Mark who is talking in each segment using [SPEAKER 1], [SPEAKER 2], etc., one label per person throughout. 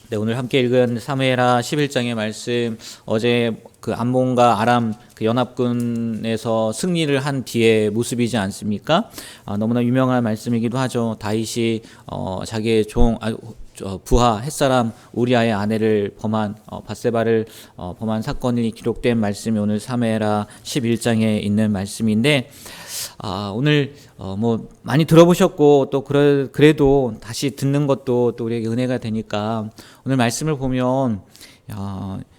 [SPEAKER 1] 네, 오늘 함께 읽은 사무엘하 11장의 말씀, 어제 그 암몬과 아람 그 연합군에서 승리를 한 뒤의 모습이지 않습니까? 너무나 유명한 말씀이기도 하죠. 다윗이 자기의 부하 햇사람 우리아의 아내를 범한 밧세바를 범한 사건이 기록된 말씀이 오늘 사무엘하 11장에 있는 말씀인데, 오늘 뭐 많이 들어보셨고 또 그래도 다시 듣는 것도 또 우리에게 은혜가 되니까 오늘 말씀을 보면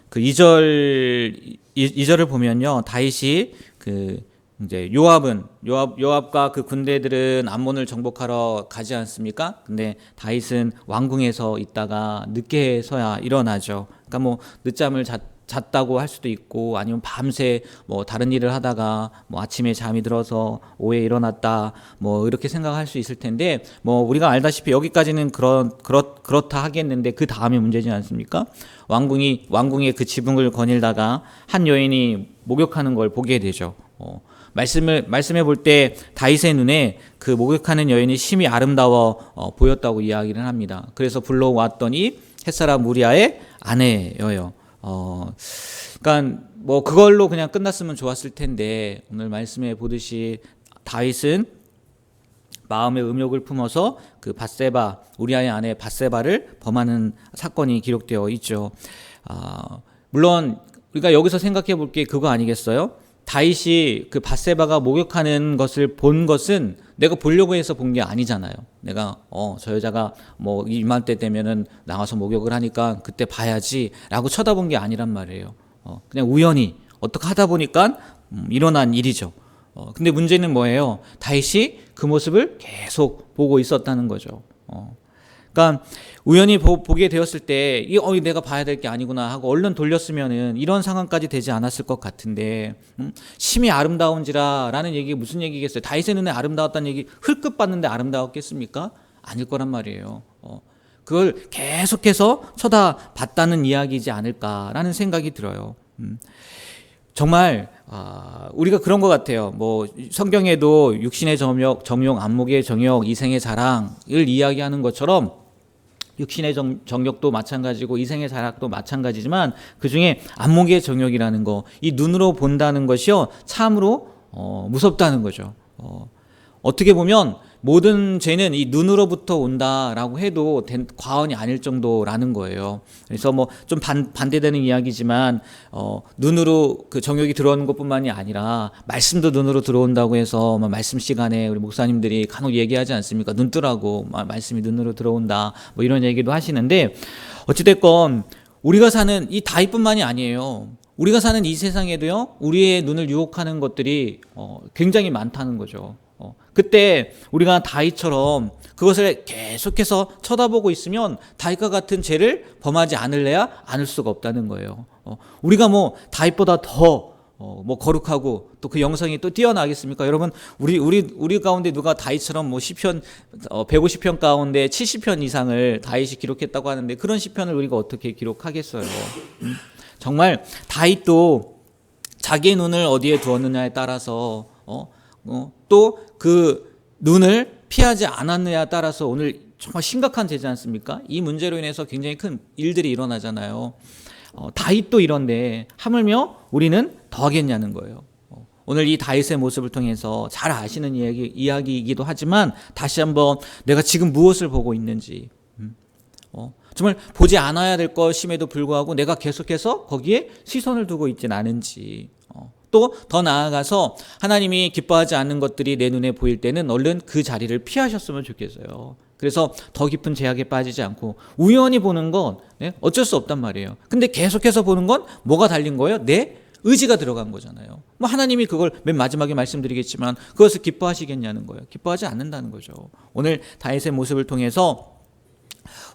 [SPEAKER 1] 그 2절을 보면요, 다윗이 그 이제 요압과 그 군대들은 암몬을 정복하러 가지 않습니까? 근데 다윗은 왕궁에서 있다가 늦게서야 일어나죠. 그러니까 뭐 늦잠을 잤다고 할 수도 있고, 아니면 밤새 뭐 다른 일을 하다가 뭐 아침에 잠이 들어서 오후에 일어났다, 뭐 이렇게 생각할 수 있을 텐데, 뭐 우리가 알다시피 여기까지는 그렇다 하겠는데 그 다음에 문제지 않습니까? 왕궁의 그 지붕을 거닐다가 한 여인이 목욕하는 걸 보게 되죠. 말씀해 볼 때 다윗의 눈에 그 목욕하는 여인이 심히 아름다워 보였다고 이야기를 합니다. 그래서 불러왔더니 햇사람 우리아의 아내여요. 그러니까 뭐 그걸로 그냥 끝났으면 좋았을 텐데, 오늘 말씀해 보듯이 다윗은 마음의 음욕을 품어서 그 밧세바, 우리아의 아내 밧세바를 범하는 사건이 기록되어 있죠. 물론 우리가 여기서 생각해 볼 게 그거 아니겠어요? 다윗이 그 밧세바가 목욕하는 것을 본 것은 내가 보려고 해서 본 게 아니잖아요. 내가 저 여자가 뭐 이맘때 되면은 나와서 목욕을 하니까 그때 봐야지라고 쳐다본 게 아니란 말이에요. 그냥 우연히 어떻게 하다 보니까 일어난 일이죠. 근데 문제는 뭐예요? 다윗이 그 모습을 계속 보고 있었다는 거죠. 그러니까 우연히 보게 되었을 때 내가 봐야 될 게 아니구나 하고 얼른 돌렸으면은 이런 상황까지 되지 않았을 것 같은데, 심히 아름다운지라라는 얘기 무슨 얘기겠어요? 다윗의 눈에 아름다웠다는 얘기 흘끗 봤는데 아름다웠겠습니까? 아닐 거란 말이에요. 그걸 계속해서 쳐다봤다는 이야기이지 않을까라는 생각이 들어요. 정말 우리가 그런 것 같아요. 뭐 성경에도 육신의 정욕, 안목의 정욕, 이생의 자랑을 이야기하는 것처럼 육신의 정욕도 마찬가지고 이생의 자랑도 마찬가지지만, 그중에 안목의 정욕이라는 거, 이 눈으로 본다는 것이요, 참으로 무섭다는 거죠. 어떻게 보면 모든 죄는 이 눈으로부터 온다라고 해도 과언이 아닐 정도라는 거예요. 그래서 뭐 좀 반대되는 이야기지만 눈으로 그 정욕이 들어오는 것뿐만이 아니라 말씀도 눈으로 들어온다고 해서 말씀 시간에 우리 목사님들이 간혹 얘기하지 않습니까? 눈 뜨라고, 말씀이 눈으로 들어온다, 뭐 이런 얘기도 하시는데, 어찌됐건 우리가 사는 이 다윗뿐만이 아니에요. 우리가 사는 이 세상에도요, 우리의 눈을 유혹하는 것들이 굉장히 많다는 거죠. 그때 우리가 다윗처럼 그것을 계속해서 쳐다보고 있으면 다윗과 같은 죄를 범하지 않을래야 않을 수가 없다는 거예요. 우리가 뭐 다윗보다 더 뭐 거룩하고 또 그 영성이 또 뛰어나겠습니까? 여러분, 우리 가운데 누가 다윗처럼 뭐 시편 150편 가운데 70편 이상을 다윗이 기록했다고 하는데, 그런 시편을 우리가 어떻게 기록하겠어요? 정말 다윗도 자기의 눈을 어디에 두었느냐에 따라서 또 그 눈을 피하지 않았느냐에 따라서 오늘 정말 심각한 죄지 않습니까? 이 문제로 인해서 굉장히 큰 일들이 일어나잖아요. 다윗도 이런데 하물며 우리는 더 하겠냐는 거예요. 오늘 이 다윗의 모습을 통해서 잘 아시는 이야기이기도 하지만, 다시 한번 내가 지금 무엇을 보고 있는지, 정말 보지 않아야 될 것임에도 불구하고 내가 계속해서 거기에 시선을 두고 있진 않은지, 또 더 나아가서 하나님이 기뻐하지 않는 것들이 내 눈에 보일 때는 얼른 그 자리를 피하셨으면 좋겠어요. 그래서 더 깊은 죄악에 빠지지 않고, 우연히 보는 건 어쩔 수 없단 말이에요. 근데 계속해서 보는 건 뭐가 달린 거예요? 내 의지가 들어간 거잖아요. 뭐 하나님이 그걸 맨 마지막에 말씀드리겠지만 그것을 기뻐하시겠냐는 거예요. 기뻐하지 않는다는 거죠. 오늘 다윗의 모습을 통해서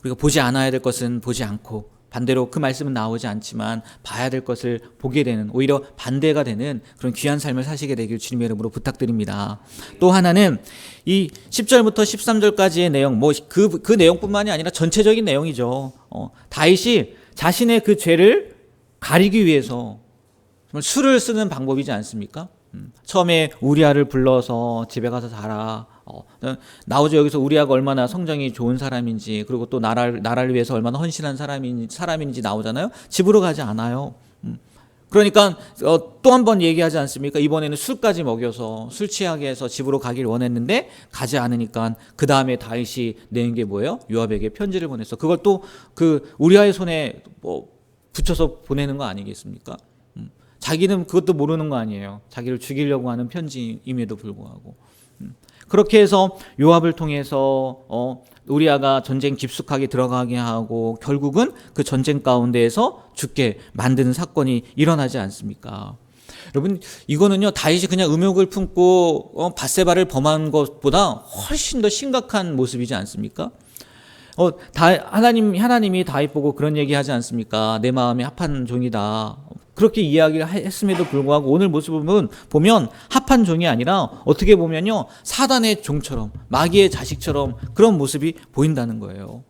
[SPEAKER 1] 우리가 보지 않아야 될 것은 보지 않고, 반대로 그 말씀은 나오지 않지만 봐야 될 것을 보게 되는, 오히려 반대가 되는 그런 귀한 삶을 사시게 되길 주님의 이름으로 부탁드립니다. 또 하나는 이 10절부터 13절까지의 내용, 뭐 그 내용뿐만이 아니라 전체적인 내용이죠. 다윗이 자신의 그 죄를 가리기 위해서 정말 술을 쓰는 방법이지 않습니까? 처음에 우리아를 불러서 집에 가서 자라, 나오죠. 여기서 우리아가 얼마나 성정이 좋은 사람인지, 그리고 또 나라를 위해서 얼마나 헌신한 사람인지 나오잖아요. 집으로 가지 않아요. 그러니까 또 한 번 얘기하지 않습니까? 이번에는 술까지 먹여서 술 취하게 해서 집으로 가길 원했는데 가지 않으니까 그 다음에 다윗이 낸 게 뭐예요? 요압에게 편지를 보냈어. 그걸 또 그 우리아의 손에 뭐 붙여서 보내는 거 아니겠습니까? 자기는 그것도 모르는 거 아니에요. 자기를 죽이려고 하는 편지임에도 불구하고. 그렇게 해서 요압을 통해서 우리아가 전쟁 깊숙하게 들어가게 하고 결국은 그 전쟁 가운데에서 죽게 만드는 사건이 일어나지 않습니까? 여러분, 이거는요, 다윗이 그냥 음욕을 품고 밧세바를 범한 것보다 훨씬 더 심각한 모습이지 않습니까? 하나님이 다윗 보고 그런 얘기 하지 않습니까? 내 마음이 합한 종이다. 그렇게 이야기를 했음에도 불구하고 오늘 모습을 보면 합한 종이 아니라 어떻게 보면요, 사단의 종처럼, 마귀의 자식처럼 그런 모습이 보인다는 거예요.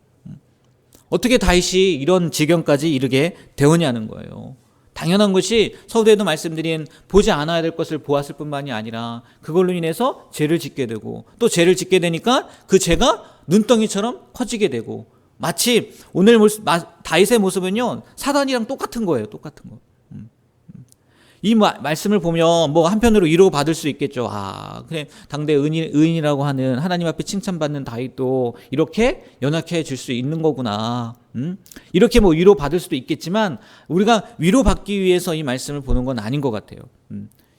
[SPEAKER 1] 어떻게 다윗이 이런 지경까지 이르게 되었냐는 거예요. 당연한 것이 서두에도 말씀드린 보지 않아야 될 것을 보았을 뿐만이 아니라 그걸로 인해서 죄를 짓게 되고, 또 죄를 짓게 되니까 그 죄가 눈덩이처럼 커지게 되고, 마치 오늘 다윗의 모습은요, 사단이랑 똑같은 거예요. 똑같은 거. 이 말씀을 보면 뭐 한편으로 위로 받을 수 있겠죠. 그래, 당대 의인이라고 하는 하나님 앞에 칭찬받는 다윗도 이렇게 연약해질 수 있는 거구나. 이렇게 뭐 위로 받을 수도 있겠지만 우리가 위로 받기 위해서 이 말씀을 보는 건 아닌 것 같아요.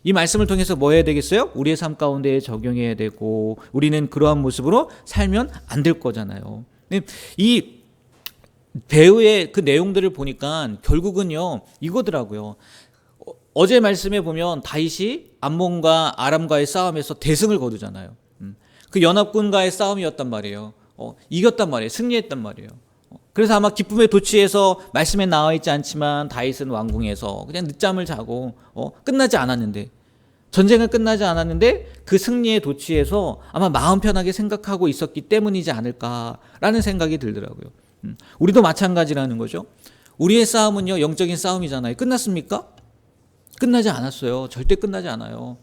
[SPEAKER 1] 이 말씀을 통해서 뭐 해야 되겠어요? 우리의 삶 가운데 적용해야 되고, 우리는 그러한 모습으로 살면 안 될 거잖아요. 이 배우의 그 내용들을 보니까 결국은요, 이거더라고요. 어제 말씀에 보면 다윗이 암몬과 아람과의 싸움에서 대승을 거두잖아요. 그 연합군과의 싸움이었단 말이에요. 이겼단 말이에요. 승리했단 말이에요. 그래서 아마 기쁨의 도취에서 말씀에 나와 있지 않지만 다윗은 왕궁에서 그냥 늦잠을 자고 끝나지 않았는데, 전쟁은 끝나지 않았는데 그 승리의 도취에서 아마 마음 편하게 생각하고 있었기 때문이지 않을까라는 생각이 들더라고요. 우리도 마찬가지라는 거죠. 우리의 싸움은요, 영적인 싸움이잖아요. 끝났습니까? 끝나지 않았어요. 절대 끝나지 않아요.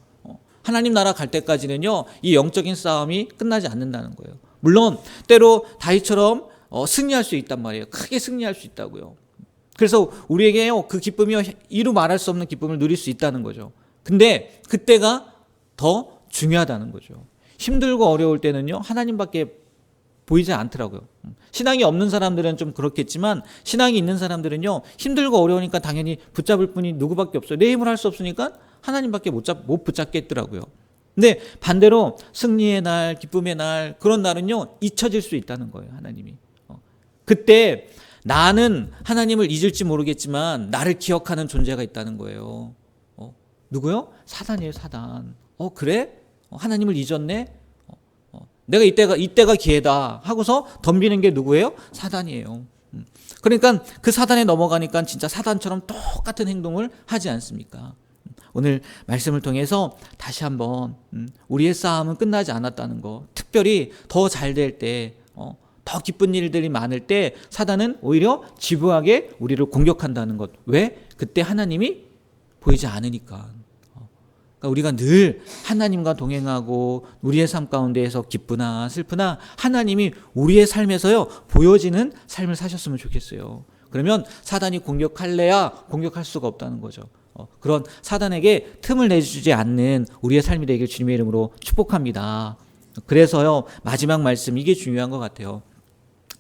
[SPEAKER 1] 하나님 나라 갈 때까지는요, 이 영적인 싸움이 끝나지 않는다는 거예요. 물론 때로 다윗처럼 승리할 수 있단 말이에요. 크게 승리할 수 있다고요. 그래서 우리에게요, 그 기쁨이 이루 말할 수 없는 기쁨을 누릴 수 있다는 거죠. 근데 그때가 더 중요하다는 거죠. 힘들고 어려울 때는요, 하나님밖에 보이지 않더라고요. 신앙이 없는 사람들은 좀 그렇겠지만 신앙이 있는 사람들은요, 힘들고 어려우니까 당연히 붙잡을 분이 누구밖에 없어요. 내 힘을 할 수 없으니까 하나님밖에 못 붙잡겠더라고요. 근데 반대로 승리의 날, 기쁨의 날, 그런 날은요, 잊혀질 수 있다는 거예요. 하나님이. 그때 나는 하나님을 잊을지 모르겠지만 나를 기억하는 존재가 있다는 거예요. 누구요? 사단이에요. 사단. 그래? 하나님을 잊었네? 내가 이때가 기회다 하고서 덤비는 게 누구예요? 사단이에요. 그러니까 그 사단에 넘어가니까 진짜 사단처럼 똑같은 행동을 하지 않습니까? 오늘 말씀을 통해서 다시 한번 우리의 싸움은 끝나지 않았다는 거, 특별히 더 잘 될 때, 더 기쁜 일들이 많을 때 사단은 오히려 집요하게 우리를 공격한다는 것. 왜? 그때 하나님이 보이지 않으니까. 그러니까 우리가 늘 하나님과 동행하고 우리의 삶 가운데에서 기쁘나 슬프나 하나님이 우리의 삶에서요, 보여지는 삶을 사셨으면 좋겠어요. 그러면 사단이 공격할래야 공격할 수가 없다는 거죠. 그런 사단에게 틈을 내주지 않는 우리의 삶이 되길 주님의 이름으로 축복합니다. 그래서요, 마지막 말씀, 이게 중요한 것 같아요.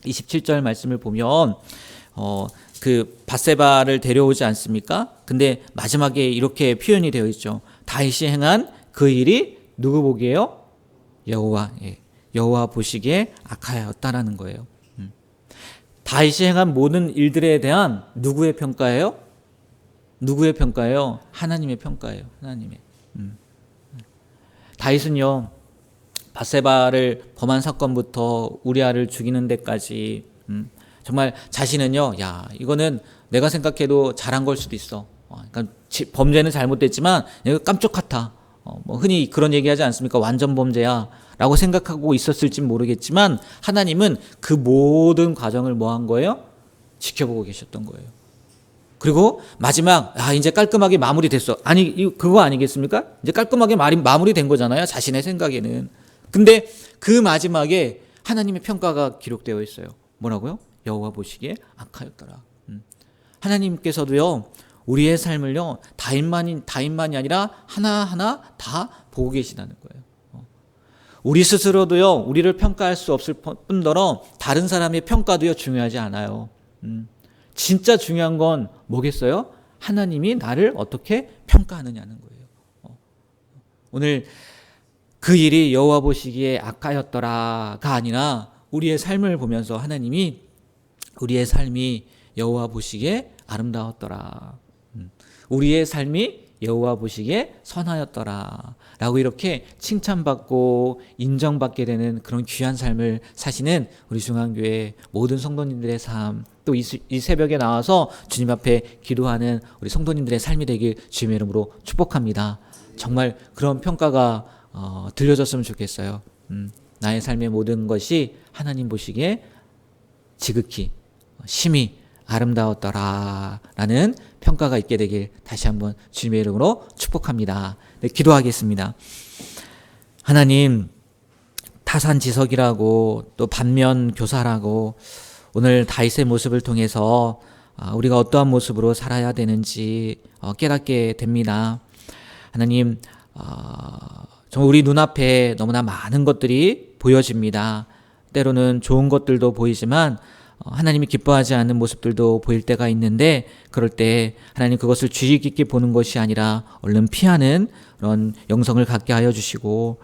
[SPEAKER 1] 27절 말씀을 보면 그 밧세바를 데려오지 않습니까? 근데 마지막에 이렇게 표현이 되어 있죠. 다윗이 행한 그 일이 누구 보기에요? 여호와 보시기에 악하였다라는 거예요. 다윗이 행한 모든 일들에 대한 누구의 평가예요? 누구의 평가예요? 하나님의 평가예요. 하나님의. 다윗은요, 밧세바를 범한 사건부터 우리아를 죽이는 데까지 정말 자신은요, 이거는 내가 생각해도 잘한 걸 수도 있어. 그러니까 범죄는 잘못됐지만 내가 깜짝같아. 뭐 흔히 그런 얘기하지 않습니까? 완전 범죄야 라고 생각하고 있었을지 모르겠지만 하나님은 그 모든 과정을 뭐 한 거예요? 지켜보고 계셨던 거예요. 그리고 마지막 이제 깔끔하게 마무리됐어. 그거 아니겠습니까? 이제 깔끔하게 마무리된 거잖아요. 자신의 생각에는. 근데 그 마지막에 하나님의 평가가 기록되어 있어요. 뭐라고요? 여호와 보시기에 악하였더라. 하나님께서도요, 우리의 삶을요, 다인만이 아니라 하나하나 다 보고 계시다는 거예요. 우리 스스로도요, 우리를 평가할 수 없을 뿐더러 다른 사람의 평가도요, 중요하지 않아요. 진짜 중요한 건 뭐겠어요? 하나님이 나를 어떻게 평가하느냐는 거예요. 오늘 그 일이 여호와 보시기에 악하였더라가 아니라 우리의 삶을 보면서 하나님이 우리의 삶이 여호와 보시기에 아름다웠더라. 우리의 삶이 여호와 보시기에 선하였더라. 라고 이렇게 칭찬받고 인정받게 되는 그런 귀한 삶을 사시는 우리 중앙교회 모든 성도님들의 삶, 또 이 새벽에 나와서 주님 앞에 기도하는 우리 성도님들의 삶이 되길 주님의 이름으로 축복합니다. 정말 그런 평가가 들려졌으면 좋겠어요. 나의 삶의 모든 것이 하나님 보시기에 지극히 심히 아름다웠더라 라는 평가가 있게 되길 다시 한번 주님의 이름으로 축복합니다. 네, 기도하겠습니다. 하나님, 타산지석이라고 또 반면교사라고 오늘 다윗의 모습을 통해서 우리가 어떠한 모습으로 살아야 되는지 깨닫게 됩니다. 하나님, 정말 우리 눈앞에 너무나 많은 것들이 보여집니다. 때로는 좋은 것들도 보이지만 하나님이 기뻐하지 않는 모습들도 보일 때가 있는데, 그럴 때 하나님 그것을 주의 깊게 보는 것이 아니라 얼른 피하는 그런 영성을 갖게 하여 주시고,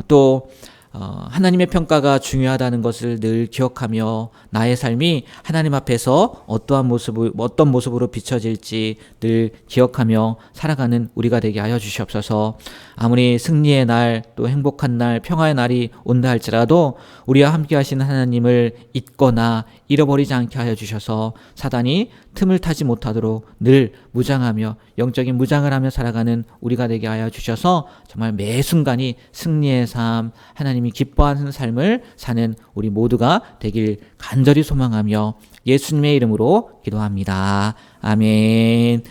[SPEAKER 1] 또 하나님의 평가가 중요하다는 것을 늘 기억하며 나의 삶이 하나님 앞에서 어떤 모습으로 비춰질지 늘 기억하며 살아가는 우리가 되게 하여 주시옵소서. 아무리 승리의 날, 또 행복한 날, 평화의 날이 온다 할지라도 우리와 함께 하시는 하나님을 잊거나 잃어버리지 않게 하여 주셔서 사단이 틈을 타지 못하도록 늘 무장하며 영적인 무장을 하며 살아가는 우리가 되게 하여 주셔서 정말 매 순간이 승리의 삶, 하나님이 기뻐하는 삶을 사는 우리 모두가 되길 간절히 소망하며 예수님의 이름으로 기도합니다. 아멘.